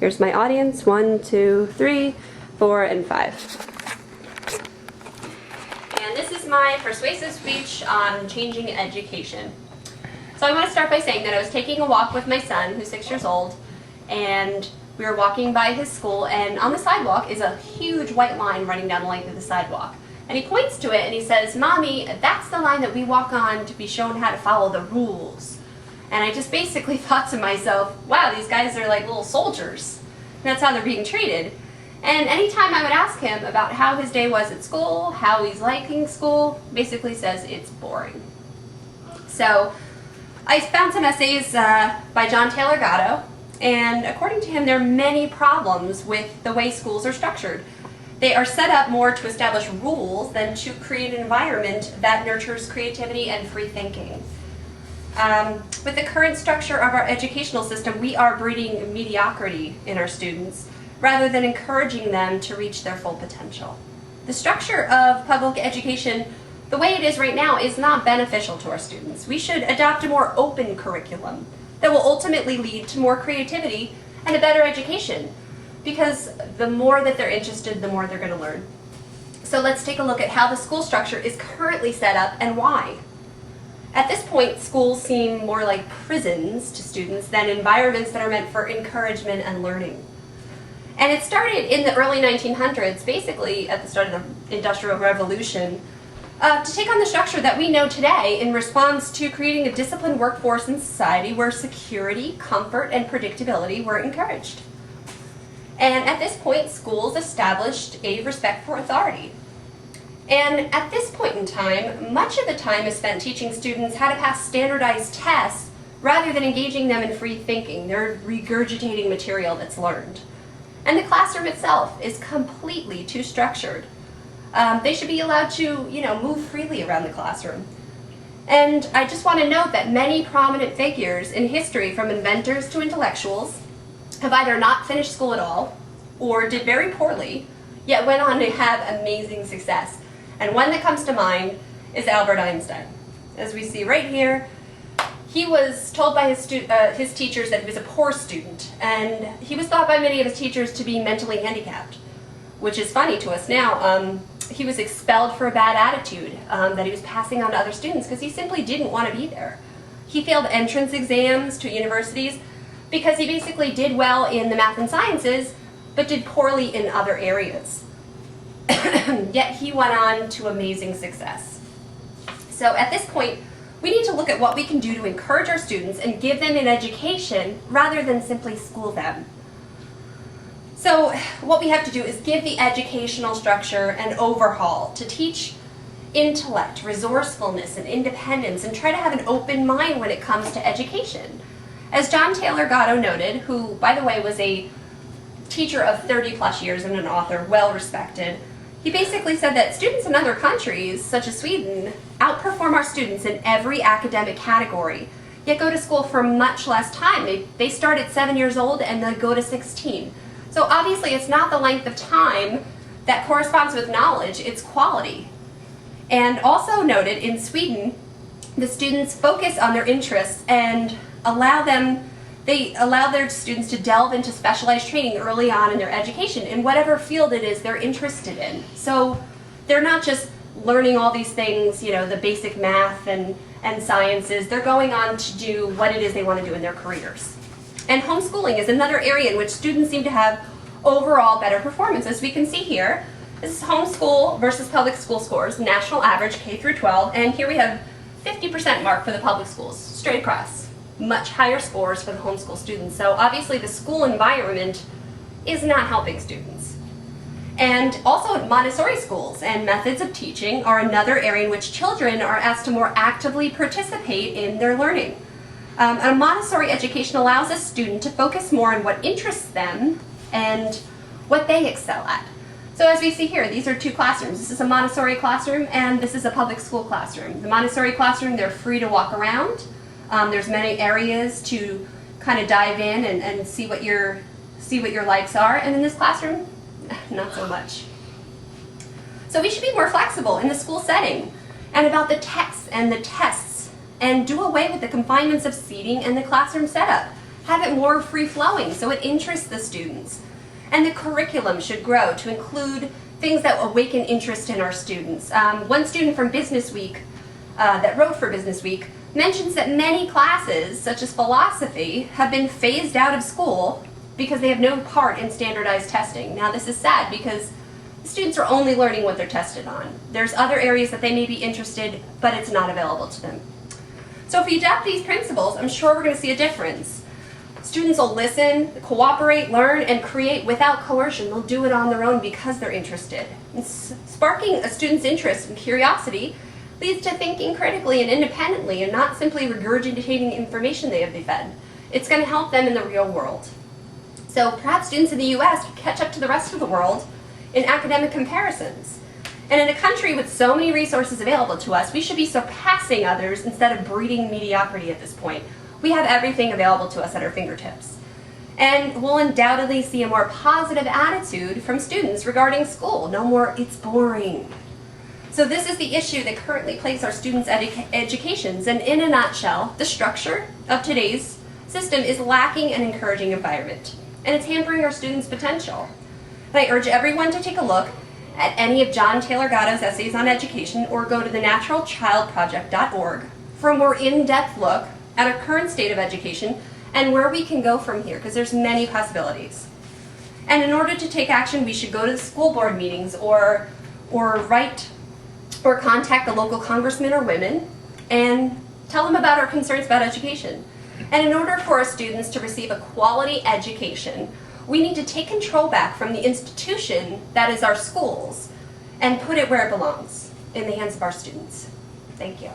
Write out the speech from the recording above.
Here's my audience, 1, 2, 3, 4, and 5. And this is my persuasive speech on changing education. So I want to start by saying that I was taking a walk with my son, who's 6 years old, and we were walking by his school, and on the sidewalk is a huge white line running down the length of the sidewalk. And he points to it and he says, "Mommy, that's the line that we walk on to be shown how to follow the rules." And I just basically thought to myself, wow, these guys are like little soldiers. And that's how they're being treated. And anytime I would ask him about how his day was at school, how he's liking school, basically says it's boring. So I found some essays by John Taylor Gatto, and according to him, there are many problems with the way schools are structured. They are set up more to establish rules than to create an environment that nurtures creativity and free thinking. With the current structure of our educational system, we are breeding mediocrity in our students rather than encouraging them to reach their full potential. The structure of public education, the way it is right now, is not beneficial to our students. We should adopt a more open curriculum that will ultimately lead to more creativity and a better education, because the more that they're interested, the more they're going to learn. So let's take a look at how the school structure is currently set up and why. At this point, schools seem more like prisons to students than environments that are meant for encouragement and learning. And it started in the early 1900s, basically at the start of the Industrial Revolution, to take on the structure that we know today in response to creating a disciplined workforce in society where security, comfort, and predictability were encouraged. And at this point, schools established a respect for authority. And at this point in time, much of the time is spent teaching students how to pass standardized tests rather than engaging them in free thinking. They're regurgitating material that's learned. And the classroom itself is completely too structured. They should be allowed to, move freely around the classroom. And I just want to note that many prominent figures in history, from inventors to intellectuals, have either not finished school at all or did very poorly, yet went on to have amazing success. And one that comes to mind is Einstein. As we see right here, he was told by his teachers that he was a poor student, and he was thought by many of his teachers to be mentally handicapped, which is funny to us now. He was expelled for a bad attitude that he was passing on to other students because he simply didn't want to be there. He failed entrance exams to universities because he basically did well in the math and sciences, but did poorly in other areas. Yet he went on to amazing success. So at this point, we need to look at what we can do to encourage our students and give them an education rather than simply school them. So what we have to do is give the educational structure an overhaul to teach intellect, resourcefulness, and independence, and try to have an open mind when it comes to education. As John Taylor Gatto noted, who, by the way, was a teacher of 30 plus years and an author, well respected, he basically said that students in other countries, such as Sweden, outperform our students in every academic category, yet go to school for much less time. They start at 7 years old and they go to 16. So obviously it's not the length of time that corresponds with knowledge, it's quality. And also noted, in Sweden, the students focus on their interests and allow their students to delve into specialized training early on in their education in whatever field it is they're interested in. So they're not just learning all these things, the basic math and sciences. They're going on to do what it is they want to do in their careers. And homeschooling is another area in which students seem to have overall better performance. As we can see here, this is homeschool versus public school scores, national average K through 12, and here we have 50% mark for the public schools, straight across. Much higher scores for the homeschool students. So obviously the school environment is not helping students. And also Montessori schools and methods of teaching are another area in which children are asked to more actively participate in their learning. A Montessori education allows a student to focus more on what interests them and what they excel at. So as we see here, these are two classrooms. This is a Montessori classroom and this is a public school classroom. The Montessori classroom, they're free to walk around. There's many areas to kind of dive in and see what your likes are. And in this classroom, not so much. So we should be more flexible in the school setting and about the texts and the tests, and do away with the confinements of seating and the classroom setup. Have it more free-flowing so it interests the students. And the curriculum should grow to include things that awaken interest in our students. One student from Business Week that wrote for Business Week mentions that many classes, such as philosophy, have been phased out of school because they have no part in standardized testing. Now this is sad because students are only learning what they're tested on. There's other areas that they may be interested, but it's not available to them. So if we adopt these principles, I'm sure we're going to see a difference. Students will listen, cooperate, learn, and create without coercion. They'll do it on their own because they're interested. And sparking a student's interest and curiosity leads to thinking critically and independently and not simply regurgitating information they have been fed. It's going to help them in the real world. So perhaps students in the US could catch up to the rest of the world in academic comparisons. And in a country with so many resources available to us, we should be surpassing others instead of breeding mediocrity at this point. We have everything available to us at our fingertips. And we'll undoubtedly see a more positive attitude from students regarding school. No more, it's boring. So this is the issue that currently plagues our students' educations. And in a nutshell, the structure of today's system is lacking an encouraging environment. And it's hampering our students' potential. And I urge everyone to take a look at any of John Taylor Gatto's essays on education or go to thenaturalchildproject.org for a more in-depth look at our current state of education and where we can go from here, because there's many possibilities. And in order to take action, we should go to the school board meetings or write or contact the local congressmen or women and tell them about our concerns about education. And in order for our students to receive a quality education, we need to take control back from the institution that is our schools and put it where it belongs, in the hands of our students. Thank you.